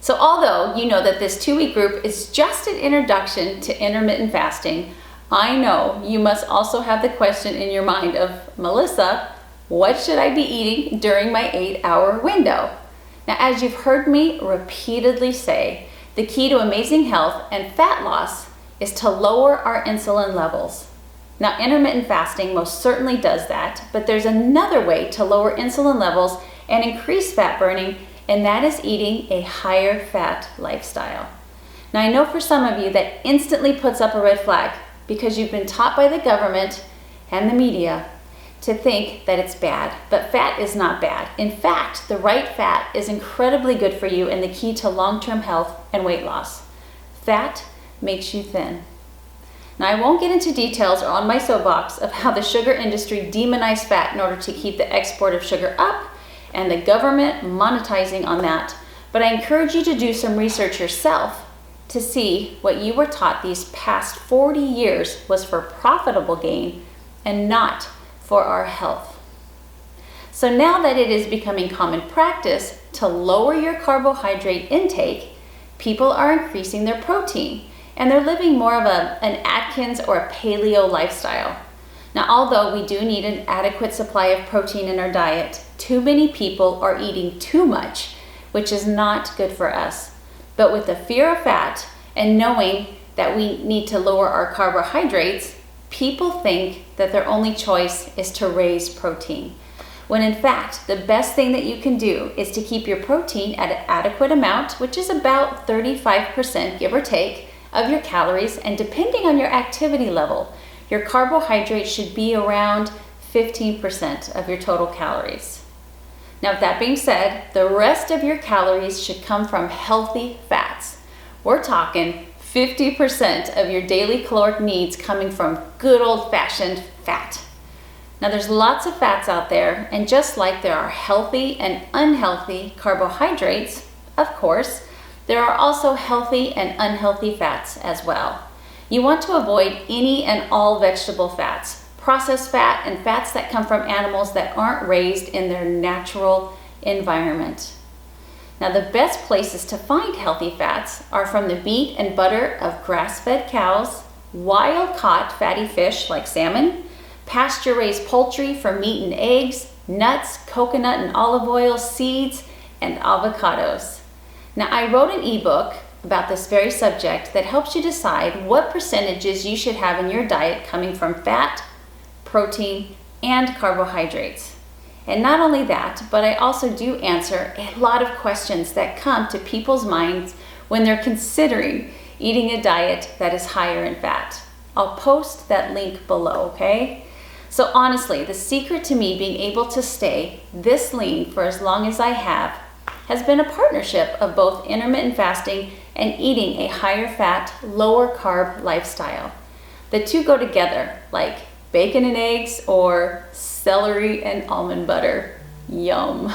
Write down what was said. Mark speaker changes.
Speaker 1: So although you know that this 2-week group is just an introduction to intermittent fasting, I know you must also have the question in your mind of, Melissa, what should I be eating during my 8-hour window? Now, as you've heard me repeatedly say, the key to amazing health and fat loss is to lower our insulin levels. Now, intermittent fasting most certainly does that, but there's another way to lower insulin levels and increase fat burning, and that is eating a higher fat lifestyle. Now, I know for some of you that instantly puts up a red flag because you've been taught by the government and the media to think that it's bad, but fat is not bad. In fact, the right fat is incredibly good for you and the key to long-term health and weight loss. Fat makes you thin. Now, I won't get into details or on my soapbox of how the sugar industry demonized fat in order to keep the export of sugar up and the government monetizing on that, but I encourage you to do some research yourself to see what you were taught these past 40 years was for profitable gain and not for our health. So now that it is becoming common practice to lower your carbohydrate intake, people are increasing their protein and they're living more of an Atkins or a paleo lifestyle. Now, although we do need an adequate supply of protein in our diet, too many people are eating too much, which is not good for us. But with the fear of fat and knowing that we need to lower our carbohydrates, people think that their only choice is to raise protein. When in fact, the best thing that you can do is to keep your protein at an adequate amount, which is about 35%, give or take, of your calories, and depending on your activity level, your carbohydrates should be around 15% of your total calories. Now, with that being said, the rest of your calories should come from healthy fats. We're talking 50% of your daily caloric needs coming from good old-fashioned fat. Now, there's lots of fats out there, and just like there are healthy and unhealthy carbohydrates, of course, there are also healthy and unhealthy fats as well. You want to avoid any and all vegetable fats, processed fat, and fats that come from animals that aren't raised in their natural environment. Now, the best places to find healthy fats are from the meat and butter of grass-fed cows, wild-caught fatty fish like salmon, pasture-raised poultry for meat and eggs, nuts, coconut and olive oil, seeds, and avocados. Now, I wrote an ebook about this very subject that helps you decide what percentages you should have in your diet coming from fat, protein, and carbohydrates. And not only that, but I also do answer a lot of questions that come to people's minds when they're considering eating a diet that is higher in fat. I'll post that link below, okay? So honestly, the secret to me being able to stay this lean for as long as I have has been a partnership of both intermittent fasting and eating a higher fat, lower carb lifestyle. The two go together like bacon and eggs or celery and almond butter. Yum.